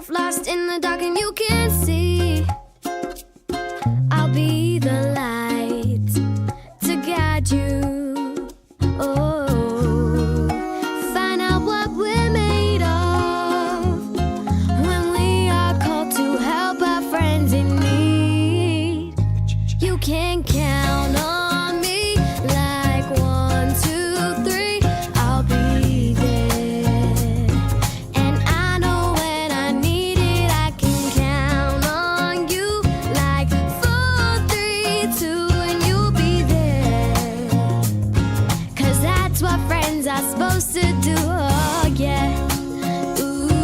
yourself lost in the dark and you can't see, I'll be the light to guide you. Oh, find out what we're made of when we are called to help our friends in need. You can count on me like 1, 2, 3, I'll be there. And I know when I need it, I can count on you like 4, 3, 2, and you'll be there. 'Cause that's what friends are supposed to do, oh yeah. Ooh,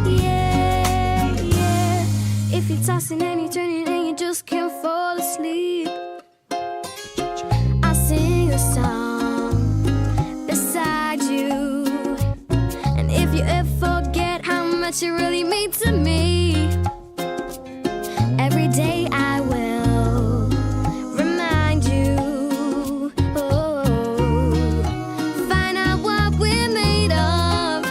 yeah, yeah. If you're tossing and you're turning and you just can't fall asleep, I'll sing a song beside you. And if you ever forget how much you really mean to me, every day I will remind you. Oh, find out what we're made of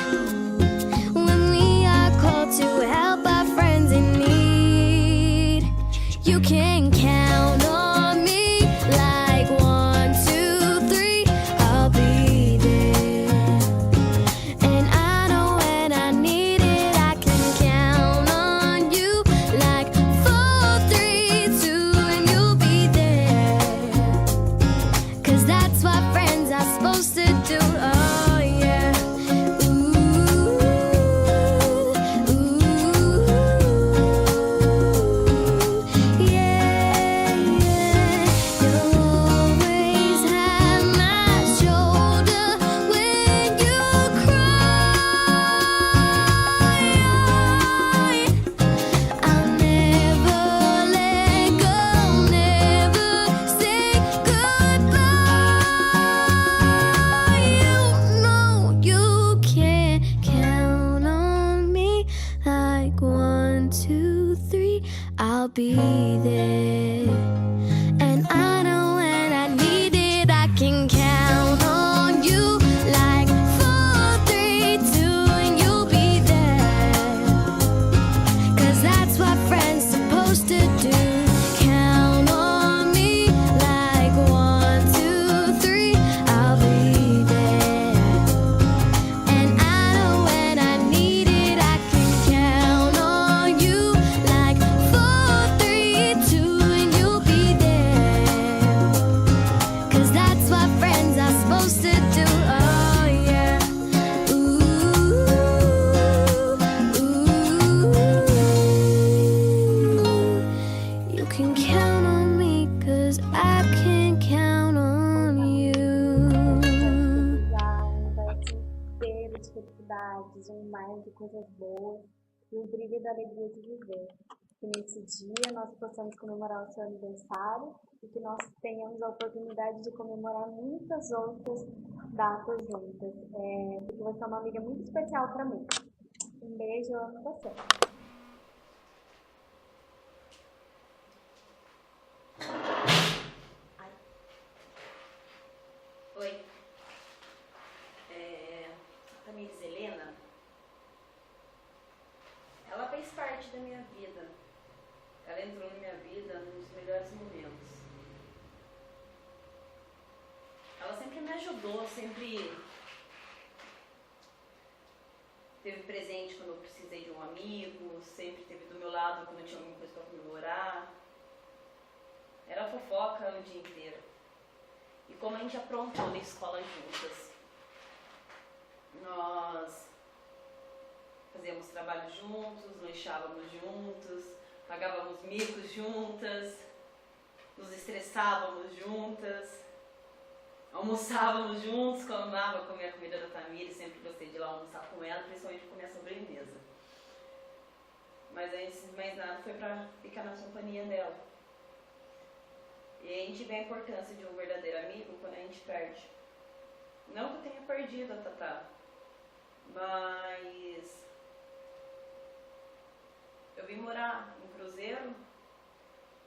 when we are called to help our friends in need. You can count on me like 1, 2, 3, I'll be there. And I know when I need it, I can count on you like 4, 3, 2, and you'll be there. 'Cause that's what friends are supposed to do, oh yeah. Ooh, yeah, yeah. You'll always have my shoulder when you cry. I'll never let go, never say goodbye. You know you can count on me like 1, 2, 3, I'll be there. And I know when I need it, I can count on you like 4, 3, 2, and you'll be there. 'Cause that's what friends supposed to do. Count on me like 1, 2, 3, I'll be there. And I know when I need it, I can count on you like 4, 3, 2, and you'll be there. 'Cause that's what friends are supposed to do, oh yeah. Ooh, you can count on me 'cause I can count on you. Precisar, um universo inteiro de felicidades, um mar de coisas boas e o brilho da alegria de viver. Que nesse dia nós possamos comemorar o seu aniversário e que nós tenhamos a oportunidade de comemorar muitas outras datas juntas. Porque você é uma amiga muito especial para mim. Um beijo, eu amo você. Oi, a Tamires Helena, ela fez parte da minha vida, ela entrou na minha vida nos melhores momentos. Ela sempre me ajudou, sempre esteve presente quando eu precisei de um amigo, sempre esteve do meu lado quando eu tinha alguma coisa para comemorar. Era fofoca o dia inteiro. E como a gente aprontou na escola juntas. Nós fazíamos trabalho juntos, lanchávamos juntos, pagávamos micos juntas, nos estressávamos juntas, almoçávamos juntos, quando eu amava comer a comida da Tamires, sempre gostei de ir lá almoçar com ela, principalmente comer a sobremesa. Mas antes de mais nada foi pra ficar na companhia dela. E a gente vê a importância de um verdadeiro amigo quando a gente perde. Não que eu tenha perdido a Tatá, mas eu vim morar em Cruzeiro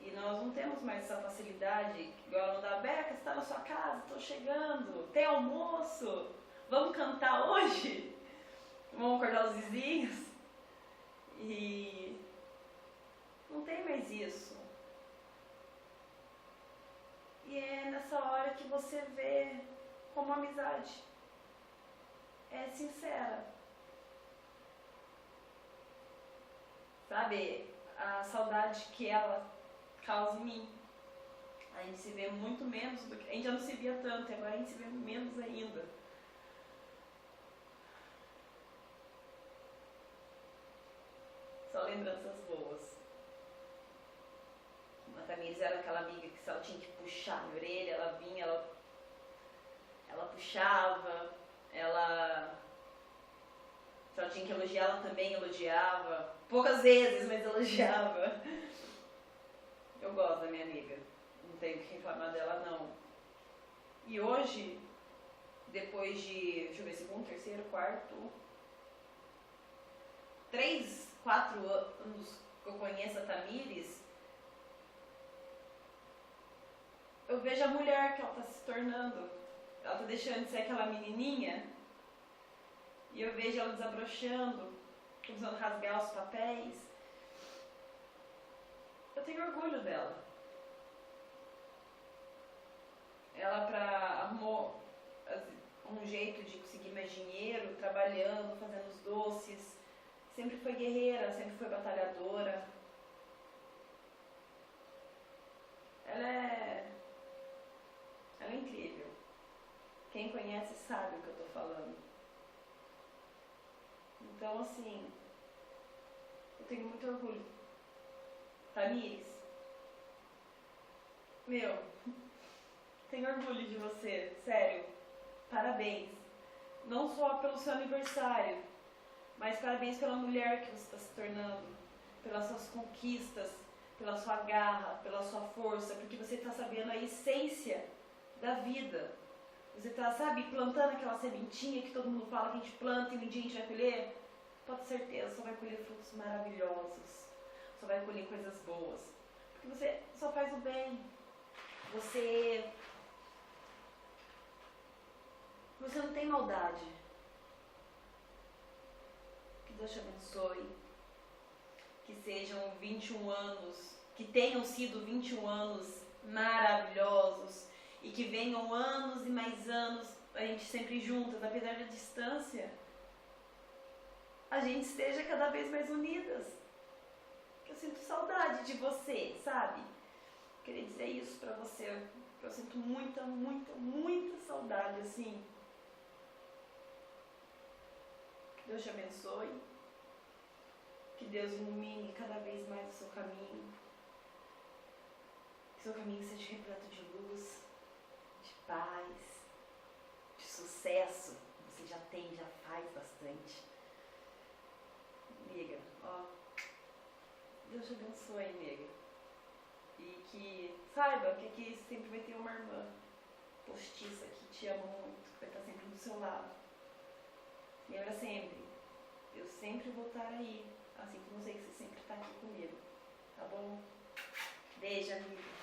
E nós não temos mais essa facilidade, igual no da Beca, você está na sua casa, estou chegando, tem almoço, vamos cantar hoje? Vamos acordar os vizinhos? E não tem mais isso. E é nessa hora que você vê como a amizade é sincera. Sabe, a saudade que ela causa em mim. A gente se vê muito menos do que... A gente já não se via tanto, agora a gente se vê menos ainda. Só lembranças boas. A Tamires era aquela amiga que se ela tinha que puxar a minha orelha, ela vinha, ela puxava, ela... Se ela tinha que elogiar, ela também elogiava. Poucas vezes, mas elogiava. Eu gosto da minha amiga. Não tenho que reclamar dela, não. E hoje, depois de, deixa eu ver, segundo, terceiro, quarto... 3, 4 anos que eu conheço a Tamires, eu vejo a mulher que ela está se tornando. Ela está deixando de ser aquela menininha. E eu vejo ela desabrochando, começando a rasgar os papéis. Eu tenho orgulho dela. Ela arrumou um jeito de conseguir mais dinheiro, trabalhando, fazendo os doces. Sempre foi guerreira, sempre foi batalhadora. Ela é incrível. Quem conhece sabe o que eu estou falando. Então, assim, eu tenho muito orgulho. Tamires, meu, tenho orgulho de você, sério, parabéns. Não só pelo seu aniversário, mas parabéns pela mulher que você está se tornando, pelas suas conquistas, pela sua garra, pela sua força, porque você está sabendo a essência da vida. Você está, sabe, plantando aquela sementinha que todo mundo fala que a gente planta e um dia a gente vai colher. Pode ter certeza, só vai colher frutos maravilhosos, só vai colher coisas boas, porque você só faz o bem, você não tem maldade. Que Deus te abençoe, que sejam 21 anos, que tenham sido 21 anos maravilhosos e que venham anos e mais anos, a gente sempre juntas, apesar da distância, a gente esteja cada vez mais unidas. Eu sinto saudade de você, sabe? Queria dizer isso pra você. Eu sinto muita, muita, muita saudade, assim. Que Deus te abençoe. Que Deus ilumine cada vez mais o seu caminho. Que seu caminho seja repleto de luz, de paz, de sucesso. Você já tem, já faz bastante. Amiga, ó, Deus te abençoe, amiga. E que saiba que aqui sempre vai ter uma irmã postiça que te ama muito, que vai estar sempre do seu lado. Lembra sempre, eu sempre vou estar aí, assim como eu sei que você sempre está aqui comigo, tá bom? Beijo, amiga.